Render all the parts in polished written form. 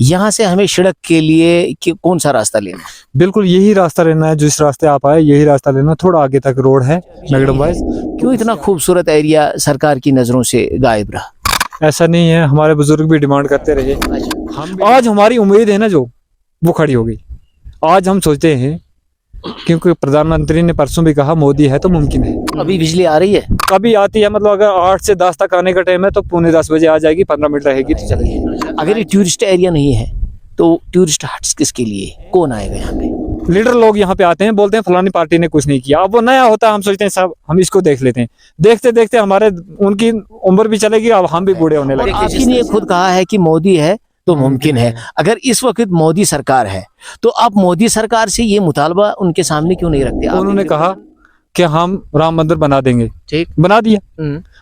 यहाँ से हमें सड़क के लिए कौन सा रास्ता लेना है? बिल्कुल यही रास्ता लेना है, जिस रास्ते आप आए यही रास्ता लेना, थोड़ा आगे तक रोड है मैडम वाइज। क्यों इतना खूबसूरत एरिया सरकार की नजरों से गायब रहा? ऐसा नहीं है, हमारे बुजुर्ग भी डिमांड करते रहे, आज हमारी उम्मीद है ना जो वो खड़ी हो गई। आज हम सोचते हैं, क्योंकि प्रधानमंत्री ने परसों भी कहा मोदी है तो मुमकिन है। अभी बिजली आ रही है? कभी आती है, मतलब अगर 8 से 10 तक आने का टाइम है तो 9:45 बजे आ जाएगी, 15 मिनट रहेगी तो चलेगी। अगर ये टूरिस्ट एरिया नहीं है तो टूरिस्ट हट्स किसके लिए, कौन आएगा यहाँ पे? लीडर लोग यहाँ पे आते हैं, बोलते हैं फलानी पार्टी ने कुछ नहीं किया। अब वो नया होता है, हम सोचते हैं साहब हम इसको देख लेते हैं, देखते देखते हमारे उनकी उम्र भी चलेगी, अब हम भी बूढ़े होने लगे। आपकी ने खुद कहा है कि मोदी है तो मुमकिन है। अगर इस वक्त मोदी सरकार है तो आप मोदी सरकार से ये मुतालबा उनके सामने क्यों नहीं रखते? उन्होंने कहा कि हम राम मंदिर बना देंगे, ठीक, बना दिया।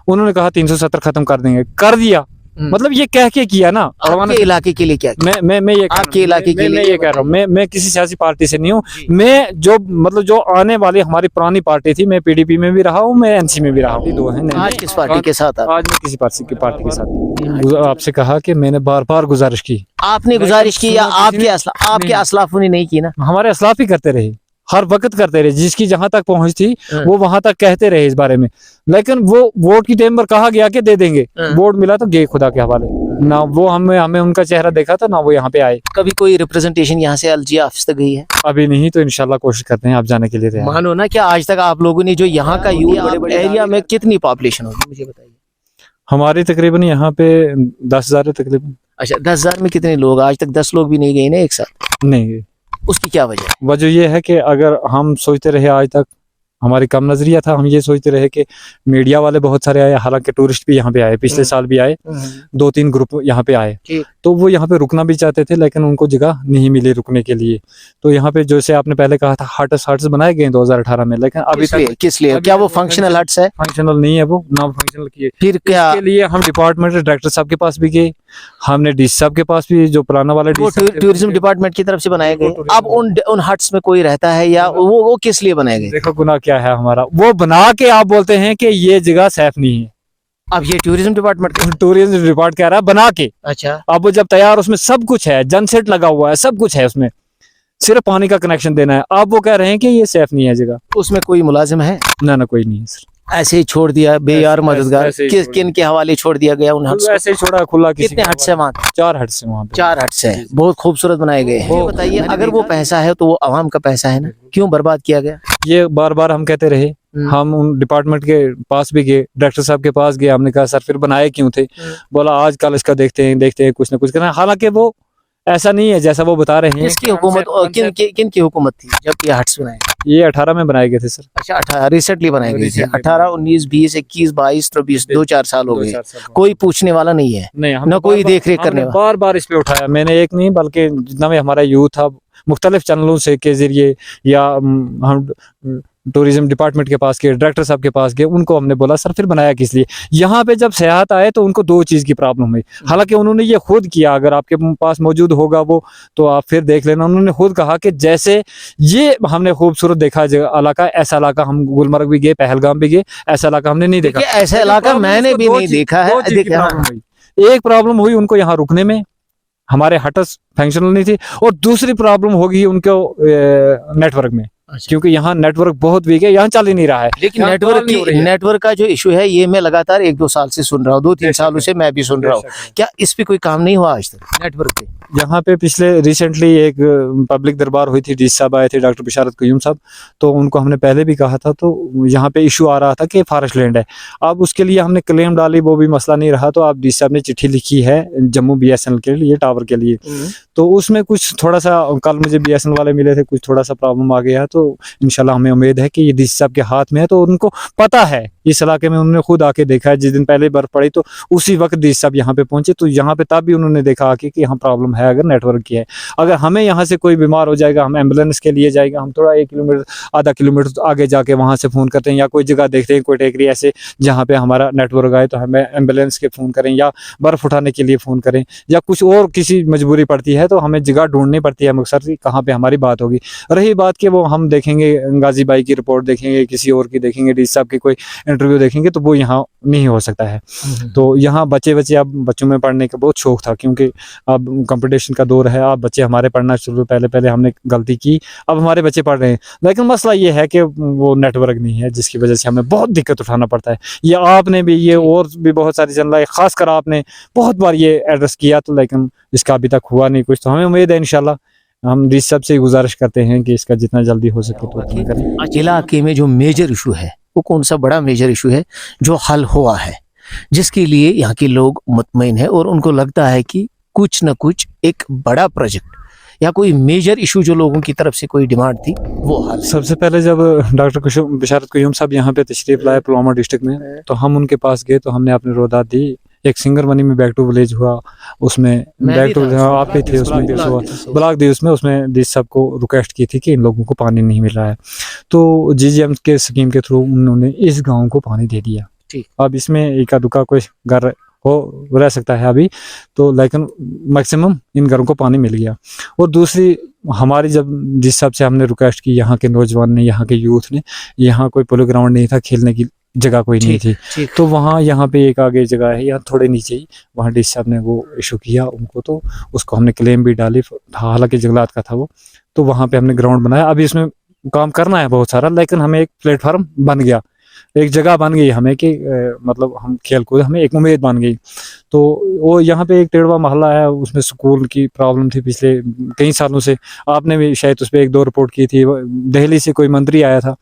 उन्होंने कहा 370 खत्म कर देंगे, कर दिया। मतलब ये कह के किया ना। आपके इलाके के लिए क्या किया? मैं ये आपके इलाके के लिए ये कह रहा हूँ, मैं किसी सियासी पार्टी से नहीं हूँ। मैं जो मतलब जो आने वाली हमारी पुरानी पार्टी थी, मैं पीडीपी में भी रहा हूँ, मैं एनसी में भी रहा हूँ, दो हैं। आज किस पार्टी के साथ? आज मैं किसी पार्टी के साथ नहीं। आपसे कहा कि मैंने बार बार गुजारिश की। आपने गुजारिश की या आपके असलाफों ने नहीं की ना? हमारे असलाफ ही करते रहे, हर वक्त करते रहे, जिसकी जहां तक पहुंच थी वो वहां तक कहते रहे इस बारे में। लेकिन वो वोट की टाइम पर कहा गया कि दे देंगे, वोट मिला तो गए खुदा के हवाले। ना वो हमें उनका चेहरा देखा था, ना वो यहाँ पे आए। कभी कोई रिप्रेजेंटेशन यहाँ से एलजी ऑफिस तक गई है? अभी नहीं, तो इंशाल्लाह कोशिश करते हैं आप जाने के लिए। मानो ना क्या आज तक आप लोगों ने जो यहाँ का यूथ बड़े एरिया में कितनी पॉपुलेशन होगी मुझे बताइए? हमारी तकरीबन यहाँ पे 10,000 है तकरीबन। अच्छा, 10,000 में कितने लोग? आज तक 10 लोग भी नहीं गए ना एक साथ? नहीं। उसकी क्या वजह? वजह ये है कि अगर हम सोचते रहे, आज तक हमारी कम नजरिया था, हम ये सोचते रहे कि मीडिया वाले बहुत सारे आए, हालांकि टूरिस्ट भी यहाँ पे आए, पिछले साल भी आए, 2-3 ग्रुप यहाँ पे आए, तो वो यहाँ पे रुकना भी चाहते थे, लेकिन उनको जगह नहीं मिली रुकने के लिए। तो यहाँ पे जैसे आपने पहले कहा था हट्स बनाए गए 2018 में, लेकिन अभी तक किस लिए? क्या वो फंक्शनल हट्स है? फंक्शनल नहीं है, वो ना फंक्शनल किए। फिर क्या? इसके लिए हम डिपार्टमेंट डायरेक्टर साहब के पास भी गए, हमने डीसी साहब के पास भी, जो पुराना वाला टूरिज्म डिपार्टमेंट की तरफ से बनाए गए। अब उन हट्स में कोई रहता है या वो किस लिए बनाए गए? देखो गुनाह क्या है हमारा, वो बना के आप बोलते हैं कि ये जगह सेफ नहीं है। अब ये टूरिज्म डिपार्टमेंट कह रहा है बना के। अच्छा, अब वो जब तैयार, उसमें सब कुछ है, जनसेट लगा हुआ है, सब कुछ है उसमें, सिर्फ पानी का कनेक्शन देना है। अब वो कह रहे हैं कि ये सेफ नहीं है जगह। उसमें कोई मुलाजिम है? ना कोई नहीं है सर। ऐसे ही छोड़ दिया बेयार मददगार? किन के हवाले छोड़ दिया गया उन हट्स? ऐसे ही छोड़ा खुला। कितने हट्स है वहाँ? 4 हट्स है वहाँ पे। 4 हट्स है, बहुत खूबसूरत बनाए गए हैं। बताइए, अगर वो पैसा है तो वो आवाम का पैसा है ना, क्यों बर्बाद किया गया? ये बार बार हम कहते रहे, हम उन डिपार्टमेंट के पास भी गए, डायरेक्टर साहब के पास गए, हमने कहा सर फिर बनाए क्यों थे? बोला आजकल इसका देखते हैं कुछ ना कुछ करना। हालांकि वो ऐसा नहीं है जैसा वो बता रहे हैं। किसकी हुकूमत, किन की हुकूमत थी जब ये हट्स बनाए? ये 18 में बनाए गए थे सर। अच्छा, 18 रिसेंटली बनाए गए थे? 18, 19, 20, 21, 22, 23, 2-4 साल हो गए। कोई पूछने वाला नहीं है, न कोई देख रेख करने वाला। बार बार इस पे उठाया मैंने, एक नहीं बल्कि जितना भी हमारा यूथ था, मुख्तलिफ चैनलों से के जरिए, या हम टूरिज्म डिपार्टमेंट के पास गए, डायरेक्टर साहब के पास गए, उनको हमने बोला सर फिर बनाया किस लिए? यहाँ पे जब सयाहत आए तो उनको 2 चीज की प्रॉब्लम हुई। हालांकि उन्होंने ये खुद किया, अगर आपके पास मौजूद होगा वो तो आप फिर देख लेना। उन्होंने खुद कहा कि जैसे ये हमने खूबसूरत देखा इलाका, ऐसा इलाका हम गुलमर्ग भी गए, पहलगाम भी गए, ऐसा इलाका हमने नहीं देखा। ऐसा इलाका मैंने भी नहीं देखा है। एक प्रॉब्लम हुई उनको यहाँ रुकने में, हमारे हट्स फंक्शनल नहीं थी, और दूसरी प्रॉब्लम होगी उनको नेटवर्क में, क्योंकि यहाँ नेटवर्क बहुत वीक है, यहाँ चल ही नहीं रहा है। लेकिन नेटवर्क का जो इशू है ये मैं लगातार 1-2 साल से सुन रहा हूँ, 2-3 सालों से मैं भी सुन रहा हूँ। क्या इस पे कोई काम नहीं हुआ आज तक नेटवर्क पे? यहाँ पे पिछले रिसेंटली एक पब्लिक दरबार हुई थी, डीसी साहब आए थे, डॉक्टर बिशारत कयूम साहब, तो उनको हमने पहले भी कहा था, तो यहाँ पे इशू आ रहा था कि फॉरेस्ट लैंड है। अब उसके लिए हमने क्लेम डाली, वो भी मसला नहीं रहा, तो अब डीसी साहब ने चिट्ठी लिखी है जम्मू BSNL के लिए, टावर के लिए, तो उसमें कुछ थोड़ा सा, कल मुझे BSNL वाले मिले थे, कुछ थोड़ा सा प्रॉब्लम आ गया, तो इंशाल्लाह हमें उम्मीद है कि ये डीसी साहब के हाथ में है, तो उनको पता है इस इलाके में, उन्होंने खुद आके देखा है। जिस दिन पहले बर्फ पड़ी तो उसी वक्त डीसी साहब यहाँ पे पहुंचे, तो यहाँ पे तब भी उन्होंने देखा आके कि यहाँ प्रॉब्लम है अगर नेटवर्क की है। अगर हमें यहाँ से कोई बीमार हो जाएगा, हम एम्बुलेंस के लिए जाएगा, हम थोड़ा 1 किलोमीटर आधा किलोमीटर आगे जाके वहाँ से फ़ोन करते हैं, या कोई जगह देखते हैं कोई टेकरी ऐसे जहाँ पे हमारा नेटवर्क आए, तो हमें एम्बुलेंस के फ़ोन करें, या बर्फ़ उठाने के लिए फ़ोन करें, या कुछ और किसी मजबूरी पड़ती है तो हमें जगह ढूंढनी पड़ती है मकसद कहाँ पे हमारी बात होगी। रही बात कि वो हम देखेंगे गाजी भाई की रिपोर्ट देखेंगे, किसी और की देखेंगे, डीसी साहब की कोई इंटरव्यू देखेंगे तो वो यहाँ नहीं हो सकता है। तो यहाँ अब बच्चों में पढ़ने का बहुत शौक था, क्योंकि अब कंपटीशन का दौर है, अब बच्चे हमारे पढ़ना शुरू, पहले हमने गलती की, अब हमारे बच्चे पढ़ रहे हैं, लेकिन मसला ये है कि वो नेटवर्क नहीं है, जिसकी वजह से हमें बहुत दिक्कत उठाना पड़ता है। ये आपने भी, ये और भी बहुत सारी जनता, खासकर आपने बहुत बार ये एड्रेस किया, तो लेकिन इसका अभी तक हुआ नहीं कुछ। तो हमें उम्मीद है इंशाल्लाह, हम डी साहब से गुजारिश करते हैं कि इसका जितना जल्दी हो सके तो उतना करें। इलाके में जो मेजर इशू है वो कौन सा बड़ा मेजर इशू है जो हल हुआ है, जिसके लिए यहाँ के लोग मुतमईन है और उनको लगता है कि कुछ न कुछ एक बड़ा प्रोजेक्ट या कोई मेजर इशू जो लोगों की तरफ से कोई डिमांड थी वो हल? सबसे पहले जब डॉक्टर बिशारत क़य्यूम साहब यहाँ पे तशरीफ लाए पुलवामा डिस्ट्रिक्ट में, तो हम उनके पास गए, तो हमने अपनी रोदात दी। एक सिंगर मनी में बैक टू विलेज हुआ, उसमें बैक टू, आप भी थे उसमें, ब्लॉक दी, उसमें डी साहब को रिक्वेस्ट की थी कि इन लोगों को पानी नहीं मिल रहा है, तो GGM के स्कीम के थ्रू उन्होंने इस गाँव को पानी दे दिया। अब इसमें एका दुका कोई घर हो रह सकता है अभी तो, लेकिन मैक्सिमम इन घरों को पानी मिल गया। और दूसरी हमारी, जब जिस हिसाब से हमने रिक्वेस्ट की, यहाँ के नौजवान ने, यहाँ के यूथ ने, यहाँ कोई प्ले ग्राउंड नहीं था, खेलने की जगह कोई नहीं थी, तो वहाँ यहाँ पे एक आगे जगह है, यहाँ थोड़े नीचे ही, वहाँ डी साहब ने वो इशू किया उनको, तो उसको हमने क्लेम भी डाली, हालांकि जंगलात का था वो, तो वहाँ पे हमने ग्राउंड बनाया। अभी इसमें काम करना है बहुत सारा, लेकिन हमें एक प्लेटफॉर्म बन गया, एक जगह बन गई हमें कि मतलब हम खेल कूद, हमें एक उम्मीद बन गई। तो वो यहाँ पे एक टेढ़वा मोहल्ला है, उसमें स्कूल की प्रॉब्लम थी पिछले कई सालों से, आपने भी शायद उस पर 1-2 रिपोर्ट की थी। दिल्ली से कोई मंत्री आया था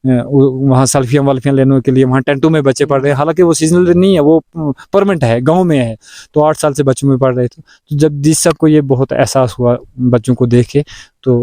वहाँ सेल्फियाँ लेने के लिए, वहाँ टेंटों में बच्चे पढ़ रहे हैं, हालांकि वो सीजनल नहीं है, वो परमानेंट है, गांव में है, तो 8 साल से बच्चों में पढ़ रहे थे। तो जब जिस सबको ये बहुत एहसास हुआ बच्चों को देख के, तो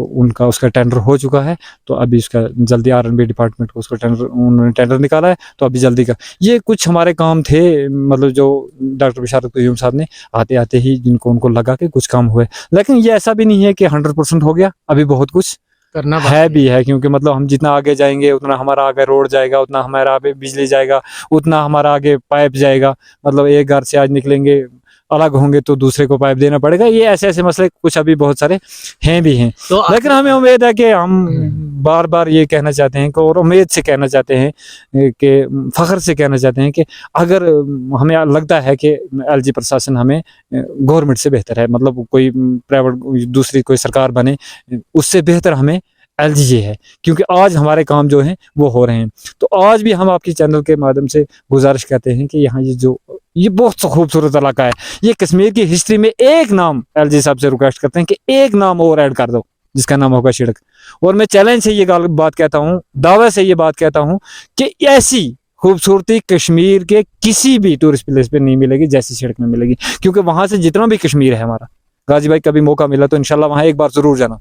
उसका टेंडर हो चुका है, तो अभी उसका जल्दी R&B डिपार्टमेंट को उसका उन्होंने टेंडर निकाला है, तो अभी जल्दी का ये कुछ हमारे काम थे, मतलब जो डॉक्टर बिशारत क़य्यूम साहब ने आते आते ही जिनको उनको लगा कि कुछ काम हुए, लेकिन ये ऐसा भी नहीं है कि 100% हो गया, अभी बहुत कुछ करना है भी है, क्योंकि मतलब हम जितना आगे जाएंगे उतना हमारा आगे रोड जाएगा, उतना हमारा आगे बिजली जाएगा, उतना हमारा आगे पाइप जाएगा, मतलब एक घर से आज निकलेंगे अलग होंगे तो दूसरे को पाइप देना पड़ेगा। ये ऐसे मसले कुछ अभी बहुत सारे हैं भी हैं, तो लेकिन हमें उम्मीद है कि हम बार बार ये कहना चाहते हैं कि, और उम्मीद से कहना चाहते हैं कि, फख्र से कहना चाहते हैं कि अगर हमें लगता है कि LG प्रशासन हमें गवर्नमेंट से बेहतर है, मतलब कोई प्राइवेट दूसरी कोई सरकार बने उससे बेहतर हमें LG है, क्योंकि आज हमारे काम जो हैं वो हो रहे हैं। तो आज भी हम आपके चैनल के माध्यम से गुजारिश करते हैं कि यहाँ ये बहुत खूबसूरत इलाका है, ये कश्मीर की हिस्ट्री में एक नाम LG साहब से रिक्वेस्ट करते हैं कि एक नाम और ऐड कर दो, जिसका नाम होगा शिड़क। और मैं चैलेंज से ये बात कहता हूँ, दावे से ये बात कहता हूँ कि ऐसी खूबसूरती कश्मीर के किसी भी टूरिस्ट प्लेस पे नहीं मिलेगी जैसी सड़क में मिलेगी, क्योंकि वहां से जितना भी कश्मीर है हमारा, गाजी भाई कभी मौका मिला तो इंशाल्लाह वहां एक बार जरूर जाना,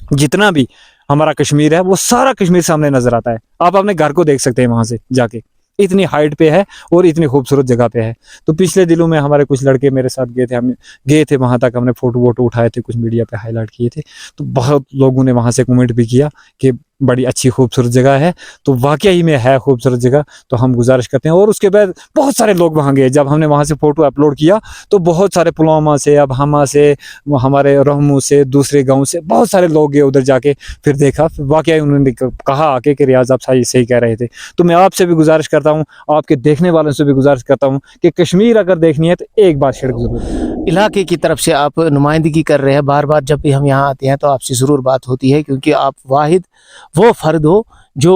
जितना भी हमारा कश्मीर है वो सारा कश्मीर सामने नजर आता है, आप अपने घर को देख सकते हैं वहां से जाके, इतनी हाइट पे है और इतनी खूबसूरत जगह पे है। तो पिछले दिनों में हमारे कुछ लड़के मेरे साथ गए थे, हम गए थे वहां तक, हमने फोटो वोटो उठाए थे, कुछ मीडिया पे हाईलाइट किए थे, तो बहुत लोगों ने वहां से कमेंट भी किया कि बड़ी अच्छी खूबसूरत जगह है। तो वाकई में है खूबसूरत जगह, तो हम गुजारिश करते हैं। और उसके बाद बहुत सारे लोग वहाँ गए, जब हमने वहाँ से फ़ोटो अपलोड किया तो बहुत सारे पुलवामा से, अब हमा से, हमारे रहमू से, दूसरे गांव से बहुत सारे लोग गए उधर जाके, फिर देखा, फिर वाकई उन्होंने कहा आके कि रियाज आप सही कह रहे थे। तो मैं आपसे भी गुजारिश करता हूँ, आपके देखने वालों से भी गुजारिश करता हूँ कि कश्मीर अगर देखनी है तो एक बार सड़क जरूर। इलाके की तरफ से आप नुमाइंदगी कर रहे हैं, बार बार जब भी हम यहाँ आते हैं तो आपसे ज़रूर बात होती है, क्योंकि आप वाहिद वो फ़र्द हो जो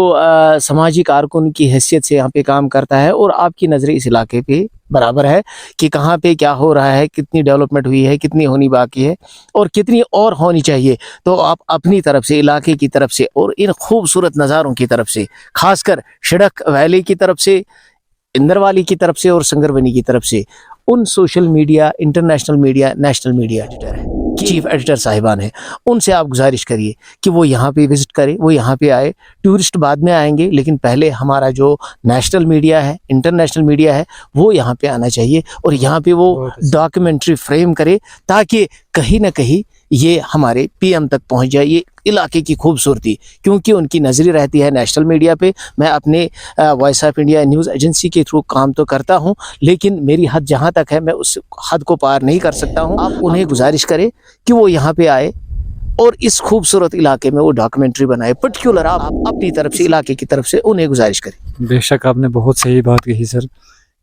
समाजी कारकुन की हैसियत से यहाँ पे काम करता है, और आपकी नज़रें इस इलाके पे बराबर है कि कहाँ पे क्या हो रहा है, कितनी डेवलपमेंट हुई है, कितनी होनी बाकी है और कितनी और होनी चाहिए। तो आप अपनी तरफ से, इलाके की तरफ से और इन खूबसूरत नज़ारों की तरफ से, खासकर शिड़क वैली की तरफ से, इंदरवाली की तरफ से और संगरवनी की तरफ से, उन social media, international media, national media editor है, चीफ एडिटर साहिबान है, उनसे आप गुजारिश करिए कि वो यहाँ पे विजिट करें, वो यहाँ पे आए। टूरिस्ट बाद में आएंगे, लेकिन पहले हमारा जो नेशनल मीडिया है, इंटरनेशनल मीडिया है, वो यहाँ पे आना चाहिए और यहाँ पे वो डॉक्यूमेंट्री फ्रेम करे, ताकि कहीं ना कहीं ये हमारे PM तक पहुँच जाए ये इलाके की खूबसूरती, क्योंकि उनकी नज़री रहती है नेशनल मीडिया पे। मैं अपने voice of India news agency के थ्रू काम तो करता हूं, लेकिन मेरी हद जहां तक है मैं उस हद को पार नहीं कर सकता हूं। आप उन्हें गुजारिश करें कि वो यहां पे आए, اور اس خوبصورت علاقے میں وہ ڈاکومنٹری بنائے. پرٹیکولر آپ اپنی طرف سے علاقے کی طرف سے انہیں گزارش کریں. بے شک آپ نے بہت صحیح بات کہی سر،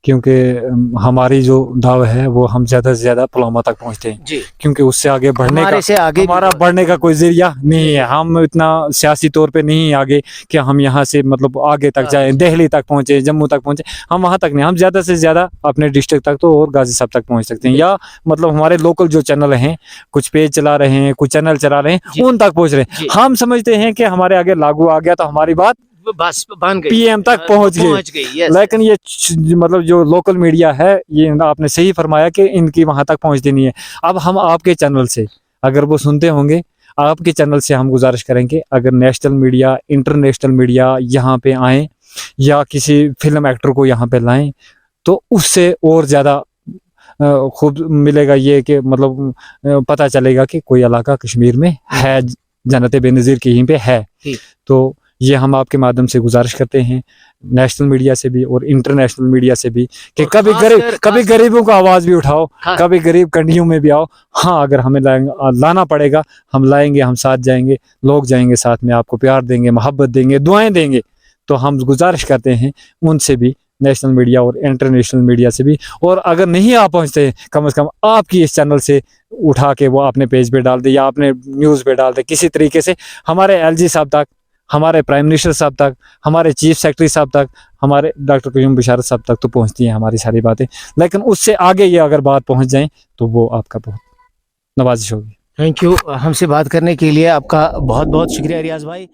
کیونکہ ہماری جو دعوت ہے وہ ہم زیادہ سے زیادہ پلوامہ تک پہنچتے ہیں، جی کیونکہ اس سے آگے بڑھنے کا ہمارے سے آگے ہمارا بڑھنے کا کوئی ذریعہ نہیں ہے. ہم اتنا سیاسی طور پہ نہیں آگے کہ ہم یہاں سے مطلب آگے تک جائیں، دہلی تک پہنچے، جموں تک پہنچے. ہم وہاں تک نہیں، ہم زیادہ سے زیادہ اپنے ڈسٹرکٹ تک تو اور غازی صاحب تک پہنچ سکتے ہیں، یا مطلب ہمارے لوکل جو چینل ہیں، کچھ پیج چلا رہے ہیں، کچھ چینل چلا رہے ہیں، ان تک پہنچ رہے ہیں. ہم سمجھتے ہیں کہ ہمارے آگے لاگو آ گیا تو ہماری بات بس بن گئی، پی ایم تک پہنچ گئی. yes. لیکن یہ مطلب جو لوکل میڈیا ہے، یہ آپ نے صحیح فرمایا کہ ان کی وہاں تک پہنچتی نہیں ہے. اب ہم آپ کے چینل سے اگر وہ سنتے ہوں گے، آپ کے چینل سے ہم گزارش کریں گے اگر نیشنل میڈیا، انٹرنیشنل میڈیا یہاں پہ آئیں یا کسی فلم ایکٹر کو یہاں پہ لائیں تو اس سے اور زیادہ خوب ملے گا یہ کہ مطلب پتہ چلے گا کہ کوئی علاقہ کشمیر میں ہے، جنت بے نظیر کہیں پہ ہے. تو یہ ہم آپ کے مادھیم سے گزارش کرتے ہیں نیشنل میڈیا سے بھی اور انٹرنیشنل میڈیا سے بھی کہ کبھی غریبوں کو آواز بھی اٹھاؤ، کبھی غریب کنڈیوں میں بھی آؤ. ہاں اگر ہمیں لانا پڑے گا ہم لائیں گے، ہم ساتھ جائیں گے، لوگ جائیں گے ساتھ میں، آپ کو پیار دیں گے، محبت دیں گے، دعائیں دیں گے. تو ہم گزارش کرتے ہیں ان سے بھی، نیشنل میڈیا اور انٹرنیشنل میڈیا سے بھی. اور اگر نہیں آپ پہنچتے، کم از کم آپ کی اس چینل سے اٹھا کے وہ اپنے پیج پہ ڈال دے یا اپنے نیوز پہ ڈال دے، کسی طریقے سے ہمارے ایل جی صاحب تک، ہمارے پرائم منسٹر صاحب تک، ہمارے چیف سیکرٹری صاحب تک، ہمارے ڈاکٹر قیوم بشارت صاحب تک تو پہنچتی ہیں ہماری ساری باتیں. لیکن اس سے آگے یہ اگر بات پہنچ جائیں تو وہ آپ کا بہت نوازش ہوگی. Thank you. ہم سے بات کرنے کے لیے آپ کا بہت بہت شکریہ ریاض بھائی.